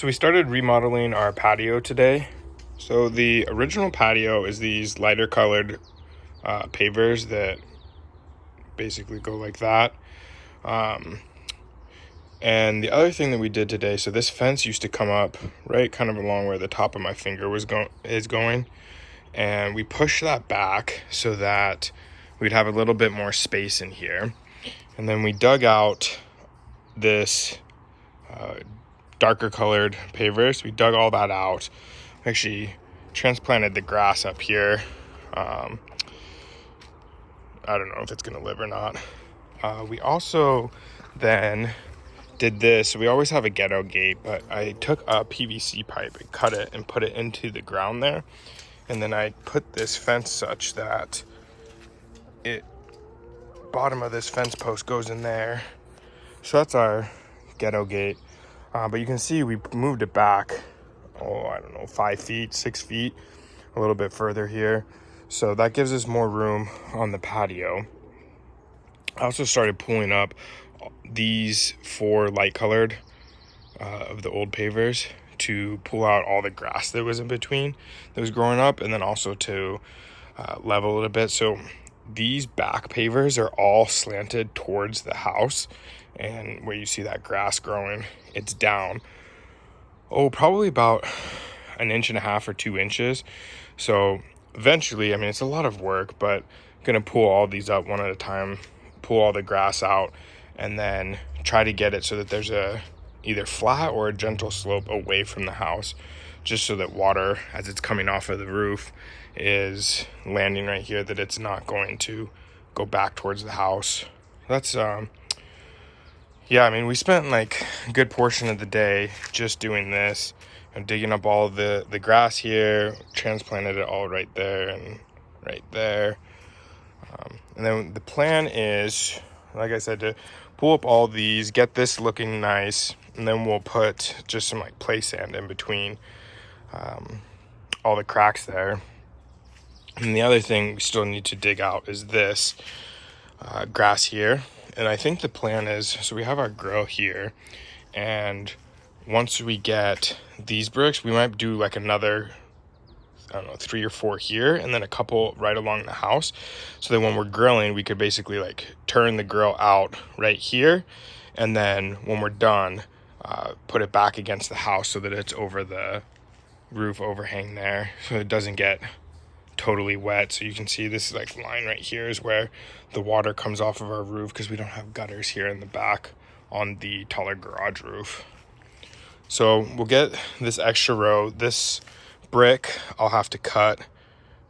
So we started remodeling our patio today. So the original patio is these lighter colored pavers that basically go like that. And the other thing that we did today, so this fence used to come up right kind of along where the top of my finger is going. And we pushed that back so that we'd have a little bit more space in here. And then we dug out this darker colored pavers. We dug all that out. Actually transplanted the grass up here. I don't know if it's gonna live or not. We also then did this. We always have a ghetto gate, but I took a PVC pipe and cut it and put it into the ground there. And then I put this fence such that bottom of this fence post goes in there. So that's our ghetto gate. But you can see we moved it back, I don't know, 5 feet, 6 feet, a little bit further here. So that gives us more room on the patio. I also started pulling up these 4 light colored of the old pavers to pull out all the grass that was in between that was growing up, and then also to level it a bit. So these back pavers are all slanted towards the house, and where you see that grass growing, it's down probably about 1.5 inches or 2 inches. So eventually, I mean, it's a lot of work, but I'm gonna pull all these up one at a time, pull all the grass out, and then try to get it so that there's a either flat or a gentle slope away from the house, just so that water, as it's coming off of the roof, is landing right here, that it's not going to go back towards the house. That's yeah, I mean, we spent like a good portion of the day just doing this and digging up all the grass here, transplanted it all right there and right there. And then the plan is, like I said, to pull up all these, get this looking nice, and then we'll put just some like play sand in between all the cracks there. And the other thing we still need to dig out is this grass here. And I think the plan is, so we have our grill here, and once we get these bricks, we might do like another, I don't know, 3 or 4 here, and then a couple right along the house, so that when we're grilling, we could basically like turn the grill out right here, and then when we're done, put it back against the house so that it's over the roof overhang there, so it doesn't get totally wet. So you can see this like line right here is where the water comes off of our roof, because we don't have gutters here in the back on the taller garage roof. So we'll get this extra row. This brick I'll have to cut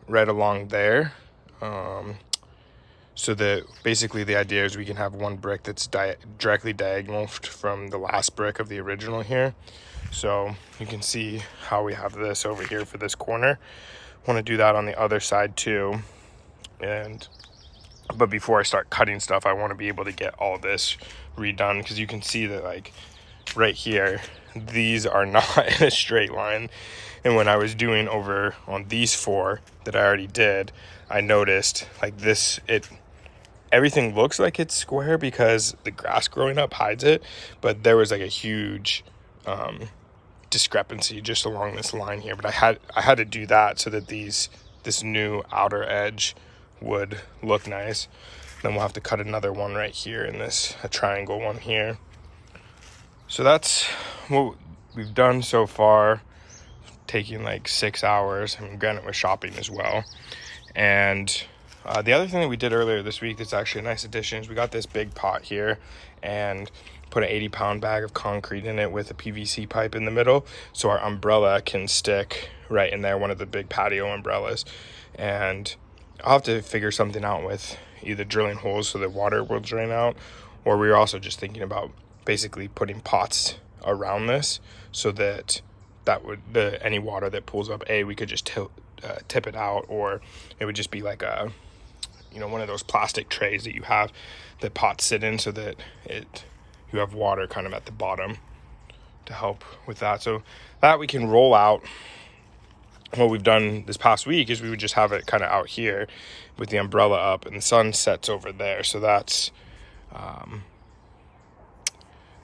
right along there, so that basically the idea is we can have one brick that's directly diagonal from the last brick of the original here. So you can see how we have this over here for this corner. Want to do that on the other side too. But before I start cutting stuff, I want to be able to get all this redone, because you can see that like right here, these are not in a straight line. And when I was doing over on these 4 that I already did, I noticed like this, everything looks like it's square because the grass growing up hides it, but there was like a huge discrepancy just along this line here. But I had to do that so that this new outer edge would look nice. Then we'll have to cut another one right here, and a triangle one here. So that's what we've done so far, taking like 6 hours. I mean, granted, we're shopping as well. And the other thing that we did earlier this week that's actually a nice addition is we got this big pot here and put an 80-pound bag of concrete in it with a PVC pipe in the middle, so our umbrella can stick right in there, one of the big patio umbrellas. And I'll have to figure something out with either drilling holes so that water will drain out, or we were also just thinking about basically putting pots around this so that any water that pulls up, we could just tip it out, or it would just be like a, one of those plastic trays that you have that pots sit in, so that you have water kind of at the bottom to help with that. So that we can roll out. What we've done this past week is we would just have it kind of out here with the umbrella up, and the sun sets over there. So that's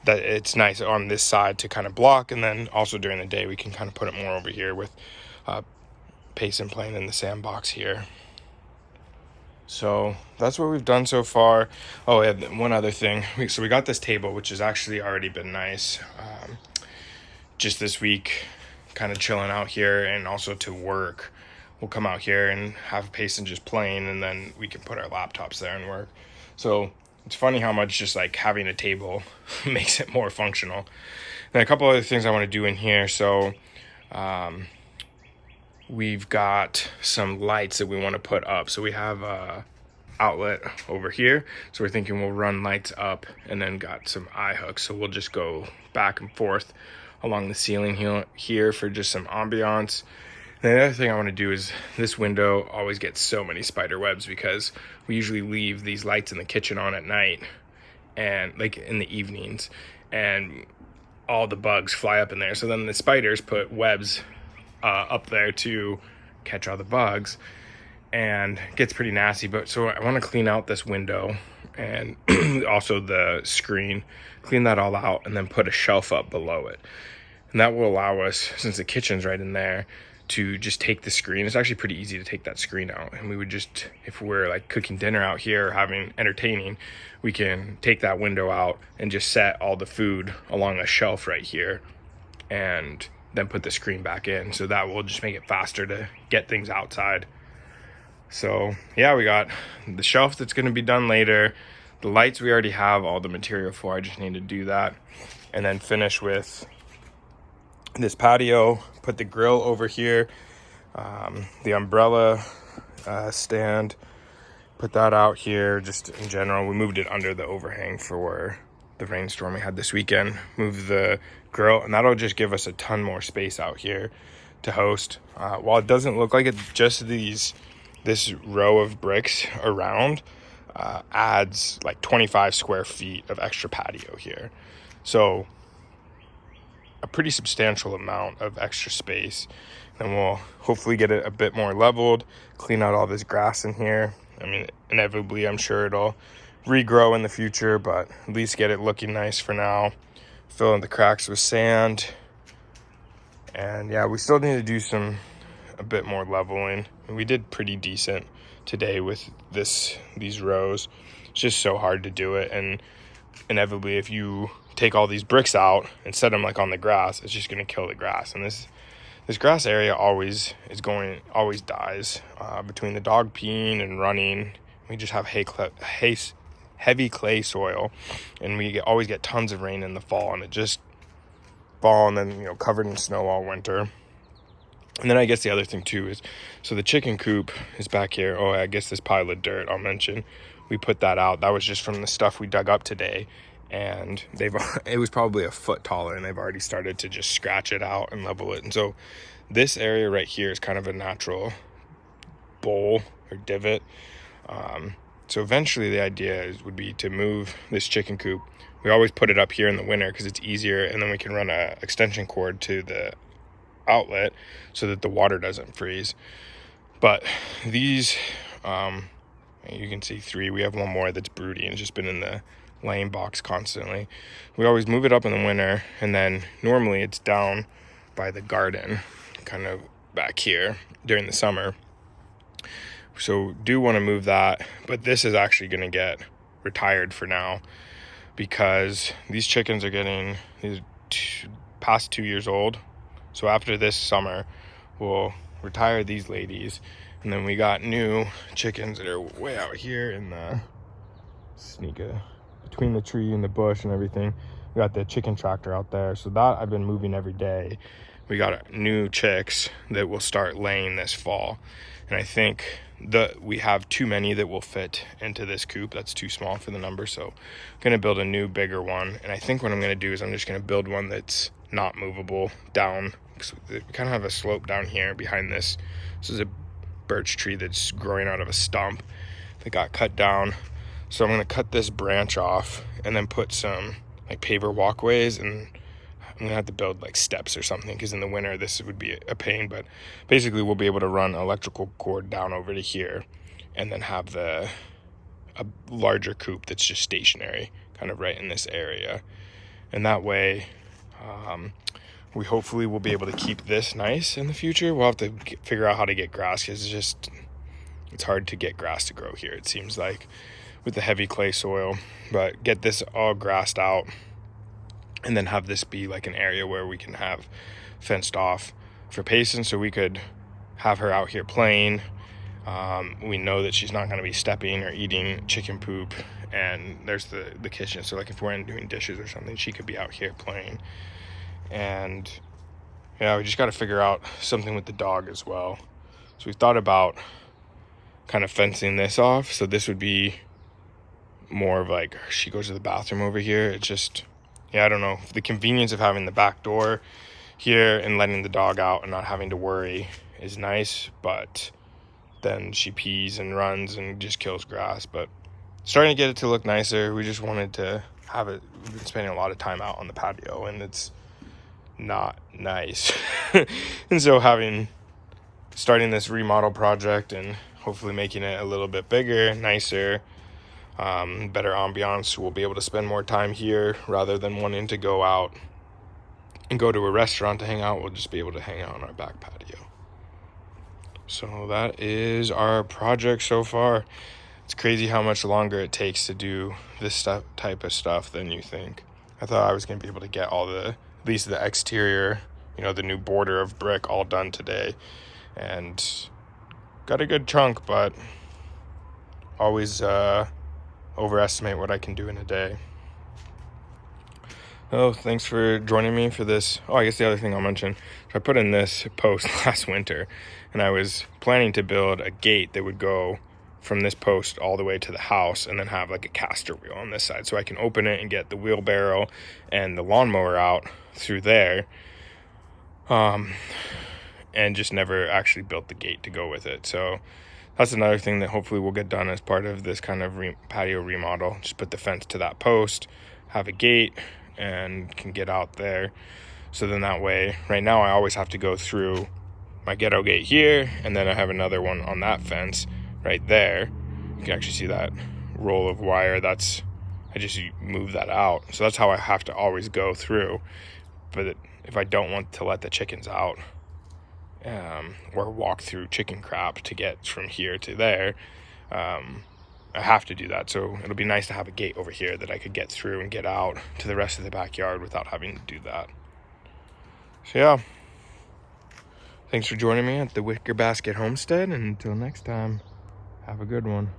that it's nice on this side to kind of block, and then also during the day we can kind of put it more over here with Payson playing in the sandbox here. So that's what we've done so far. Oh, yeah, one other thing. So we got this table, which has actually already been nice. Just this week, kind of chilling out here, and also to work. We'll come out here and have Payson just playing, and then we can put our laptops there and work. So it's funny how much just like having a table makes it more functional. And a couple other things I want to do in here. So we've got some lights that we want to put up. So we have a outlet over here. So we're thinking we'll run lights up, and then got some eye hooks. So we'll just go back and forth along the ceiling here for just some ambiance. And the other thing I want to do is, this window always gets so many spider webs because we usually leave these lights in the kitchen on at night, and like in the evenings, and all the bugs fly up in there. So then the spiders put webs up there to catch all the bugs, and it gets pretty nasty. But so I want to clean out this window and also the screen, clean that all out, and then put a shelf up below it. And that will allow us, since the kitchen's right in there, to just take the screen. It's actually pretty easy to take that screen out, and we would just, if we're like cooking dinner out here or having entertaining, we can take that window out and just set all the food along a shelf right here, and then put the screen back in. So that will just make it faster to get things outside. So yeah, we got the shelf that's going to be done later. The lights we already have all the material for. I just need to do that, and then finish with this patio, put the grill over here, the umbrella stand, put that out here. Just in general, we moved it under the overhang for the rainstorm we had this weekend. Move the grill, and that'll just give us a ton more space out here to host. While it doesn't look like it's just this row of bricks around, adds like 25 square feet of extra patio here. So a pretty substantial amount of extra space. And we'll hopefully get it a bit more leveled, clean out all this grass in here. I mean, inevitably, I'm sure it'll regrow in the future, but at least get it looking nice for now. Fill in the cracks with sand. And yeah, we still need to do a bit more leveling. And we did pretty decent today with these rows. It's just so hard to do it, and inevitably, if you take all these bricks out and set them like on the grass, it's just going to kill the grass. And this grass area always dies between the dog peeing and running. We just have heavy clay soil, and we always get tons of rain in the fall, and it just fall, and then covered in snow all winter. And then I guess the other thing too is, so the chicken coop is back here. Oh, I guess this pile of dirt I'll mention, we put that out. That was just from the stuff we dug up today. And it was probably a foot taller, and they've already started to just scratch it out and level it. And so this area right here is kind of a natural bowl or divot. So eventually the idea would be to move this chicken coop. We always put it up here in the winter because it's easier, and then we can run a extension cord to the outlet so that the water doesn't freeze. But these, you can see 3. We have one more that's broody and it's just been in the laying box constantly. We always move it up in the winter, and then normally it's down by the garden, kind of back here during the summer. So do want to move that, but this is actually going to get retired for now because these chickens are getting past 2 years old. So after this summer, we'll retire these ladies, and then we got new chickens that are way out here in the between the tree and the bush and everything. We got the chicken tractor out there, so that I've been moving every day. We got new chicks that will start laying this fall, and I think we have too many that will fit into this coop. That's too small for the number, so I'm gonna build a new bigger one. And I think what I'm gonna do is I'm just gonna build one that's not movable down. We kind of have a slope down here behind this. This is a birch tree that's growing out of a stump that got cut down. So I'm going to cut this branch off and then put some like paver walkways, and I'm going to have to build like steps or something because in the winter this would be a pain. But basically we'll be able to run electrical cord down over to here and then have a larger coop that's just stationary kind of right in this area. And that way, we hopefully will be able to keep this nice in the future. We'll have to figure out how to get grass, because it's hard to get grass to grow here, it seems like, with the heavy clay soil. But get this all grassed out, and then have this be like an area where we can have fenced off for Payson, so we could have her out here playing. We know that she's not going to be stepping or eating chicken poop, and there's the kitchen, so like if we're doing dishes or something, she could be out here playing. And yeah, we just got to figure out something with the dog as well. So we thought about kind of fencing this off, so this would be more of like, she goes to the bathroom over here. It's just, yeah, I don't know, the convenience of having the back door here and letting the dog out and not having to worry is nice, but then she pees and runs and just kills grass. But starting to get it to look nicer. We just wanted to have it. We've been spending a lot of time out on the patio, and it's not nice. And so starting this remodel project and hopefully making it a little bit bigger, nicer, better ambiance, we'll be able to spend more time here rather than wanting to go out and go to a restaurant to hang out. We'll just be able to hang out on our back patio. So that is our project so far. It's crazy how much longer it takes to do this type of stuff than you think. I thought I was going to be able to get at least the exterior, the new border of brick all done today, and got a good chunk, but always overestimate what I can do in a day. Oh, thanks for joining me for this. Oh, I guess the other thing I'll mention, so I put in this post last winter, and I was planning to build a gate that would go from this post all the way to the house, and then have like a caster wheel on this side, so I can open it and get the wheelbarrow and the lawnmower out through there, and just never actually built the gate to go with it. So that's another thing that hopefully will get done as part of this kind of patio remodel. Just put the fence to that post, have a gate, and can get out there. So then that way, right now I always have to go through my ghetto gate here, and then I have another one on that fence right there. You can actually see that roll of wire. I just move that out. So that's how I have to always go through. But if I don't want to let the chickens out, or walk through chicken crap to get from here to there, I have to do that. So it'll be nice to have a gate over here that I could get through and get out to the rest of the backyard without having to do that. So yeah, thanks for joining me at the Wicker Basket Homestead, and until next time, have a good one.